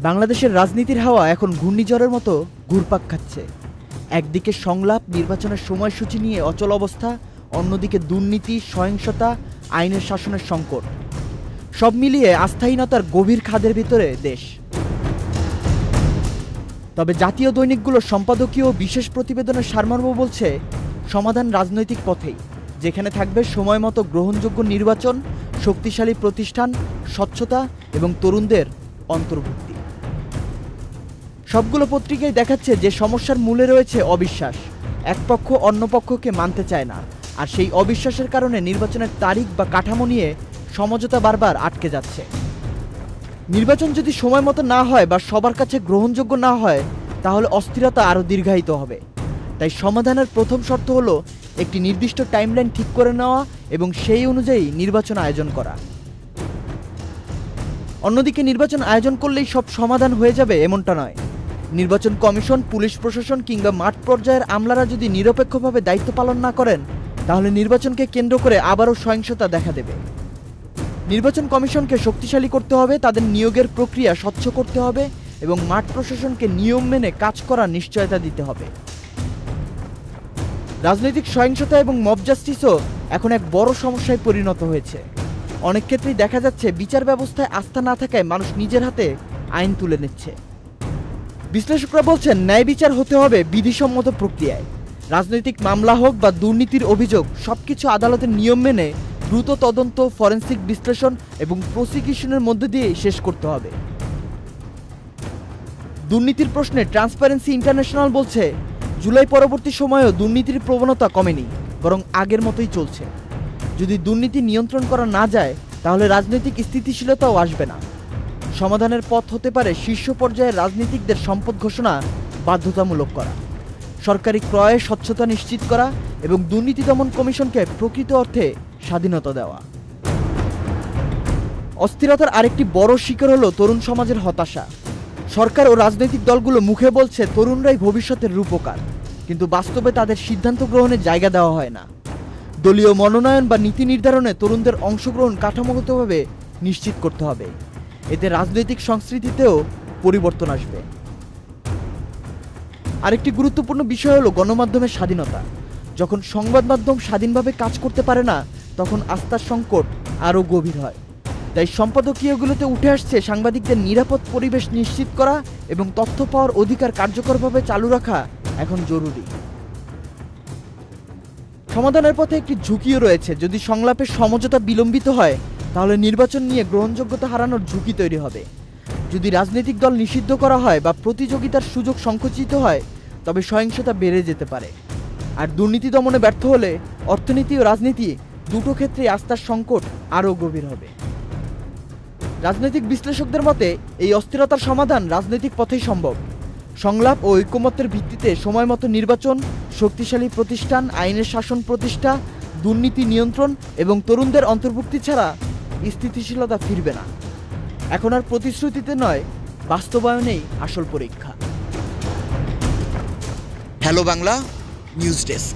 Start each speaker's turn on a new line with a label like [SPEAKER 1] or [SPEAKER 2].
[SPEAKER 1] বাংলাদেশের রাজনীতির হাওয়া এখন ঘূর্ণিঝড়ের মতো ঘুরপাক খাচ্ছে। একদিকে সংলাপ, নির্বাচনের সময়সূচি নিয়ে অচল অবস্থা, অন্যদিকে দুর্নীতি, সহিংসতা, আইনের শাসনের সংকট। সব মিলিয়ে আস্থাহীনতার গভীর খাদের ভিতরে দেশ। তবে জাতীয় দৈনিকগুলোর সম্পাদকীয় বিশেষ প্রতিবেদনের সারমর্ম বলছে, সমাধান রাজনৈতিক পথেই, যেখানে থাকবে সময়মতো গ্রহণযোগ্য নির্বাচন, শক্তিশালী প্রতিষ্ঠান, স্বচ্ছতা এবং তরুণদের অন্তর্ভুক্তি। সবগুলো পত্রিকায় দেখাচ্ছে যে সমস্যার মূলে রয়েছে অবিশ্বাস। এক পক্ষ অন্য পক্ষকে মানতে চায় না, আর সেই অবিশ্বাসের কারণে নির্বাচনের তারিখ বা কাঠামো নিয়ে সমঝোতা বারবার আটকে যাচ্ছে। নির্বাচন যদি সময় মতো না হয় বা সবার কাছে গ্রহণযোগ্য না হয়, তাহলে অস্থিরতা আরও দীর্ঘায়িত হবে। তাই সমাধানের প্রথম শর্ত হলো একটি নির্দিষ্ট টাইমলাইন ঠিক করে নেওয়া এবং সেই অনুযায়ী নির্বাচন আয়োজন করা। অন্যদিকে নির্বাচন আয়োজন করলেই সব সমাধান হয়ে যাবে এমনটা নয়। নির্বাচন কমিশন, পুলিশ প্রশাসন কিংবা মাঠ পর্যায়ের আমলারা যদি নিরপেক্ষভাবে দায়িত্ব পালন না করেন, তাহলে নির্বাচনকে কেন্দ্র করে আবারও সহিংসতা দেখা দেবে। নির্বাচন কমিশনকে শক্তিশালী করতে হবে, তাদের নিয়োগের প্রক্রিয়া স্বচ্ছ করতে হবে এবং মাঠ প্রশাসনকে নিয়ম মেনে কাজ করার নিশ্চয়তা দিতে হবে। রাজনৈতিক সহিংসতা এবং মব জাস্টিসও এখন এক বড় সমস্যায় পরিণত হয়েছে। অনেক ক্ষেত্রেই দেখা যাচ্ছে বিচার ব্যবস্থায় আস্থা না থাকায় মানুষ নিজের হাতে আইন তুলে নিচ্ছে। বিশ্লেষকরা বলছেন, ন্যায় বিচার হতে হবে বিধিসম্মত প্রক্রিয়ায়। রাজনৈতিক মামলা হোক বা দুর্নীতির অভিযোগ, সবকিছু আদালতের নিয়ম মেনে দ্রুত তদন্ত, ফরেনসিক বিশ্লেষণ এবং প্রসিকিউশনের মধ্যে দিয়ে শেষ করতে হবে। দুর্নীতির প্রশ্নে ট্রান্সপারেন্সি ইন্টারন্যাশনাল বলছে, জুলাই পরবর্তী সময়েও দুর্নীতির প্রবণতা কমেনি, বরং আগের মতোই চলছে। যদি দুর্নীতি নিয়ন্ত্রণ করা না যায়, তাহলে রাজনৈতিক স্থিতিশীলতাও আসবে না। সমাধানের পথ হতে পারে শীর্ষ পর্যায়ের রাজনীতিকদের সম্পদ ঘোষণা বাধ্যতামূলক করা, সরকারি ক্রয়ে স্বচ্ছতা নিশ্চিত করা এবং দুর্নীতি দমন কমিশনকে প্রকৃত অর্থে স্বাধীনতা দেওয়া। অস্থিরতার আরেকটি বড় শিকার হলো তরুণ সমাজের হতাশা। সরকার ও রাজনৈতিক দলগুলো মুখে বলছে তরুণরাই ভবিষ্যতের রূপকার, কিন্তু বাস্তবে তাদের সিদ্ধান্ত গ্রহণের জায়গা দেওয়া হয় না। দলীয় মনোনয়ন বা নীতি নির্ধারণে তরুণদের অংশগ্রহণ কাঠামোগতভাবে নিশ্চিত করতে হবে। এতে রাজনৈতিক সংস্কৃতিতেও পরিবর্তন আসবে। আরেকটি গুরুত্বপূর্ণ বিষয় হলো গণমাধ্যমের স্বাধীনতা। যখন সংবাদ মাধ্যম স্বাধীনভাবে কাজ করতে পারে না, তখন আস্থার সংকট আরও গভীর হয়। তাই সম্পাদকীয়গুলোতে উঠে আসছে সাংবাদিকদের নিরাপদ পরিবেশ নিশ্চিত করা এবং তথ্য পাওয়ার অধিকার কার্যকরভাবে চালু রাখা এখন জরুরি। সমাধানের পথে একটি ঝুঁকিও রয়েছে। যদি সংলাপের সমঝোতা বিলম্বিত হয়, তাহলে নির্বাচন নিয়ে গ্রহণযোগ্যতা হারানোর ঝুঁকি তৈরি হবে। যদি রাজনৈতিক দল নিষিদ্ধ করা হয় বা প্রতিযোগিতার সুযোগ সংকুচিত হয়, তবে সহিংসতা বেড়ে যেতে পারে। আর দুর্নীতি দমনে ব্যর্থ হলে অর্থনীতি ও রাজনীতি দুটো ক্ষেত্রেই আস্থার সংকট আরও গভীর হবে। রাজনৈতিক বিশ্লেষকদের মতে, এই অস্থিরতার সমাধান রাজনৈতিক পথেই সম্ভব। সংলাপ ও ঐকমত্যের ভিত্তিতে সময়মতো নির্বাচন, শক্তিশালী প্রতিষ্ঠান, আইনের শাসন প্রতিষ্ঠা, দুর্নীতি নিয়ন্ত্রণ এবং তরুণদের অন্তর্ভুক্তি ছাড়া স্থিতিশীলতা ফিরবে না। এখন আর প্রতিশ্রুতিতে নয়, বাস্তবায়নেই আসল পরীক্ষা।
[SPEAKER 2] Hello Bangla news desk.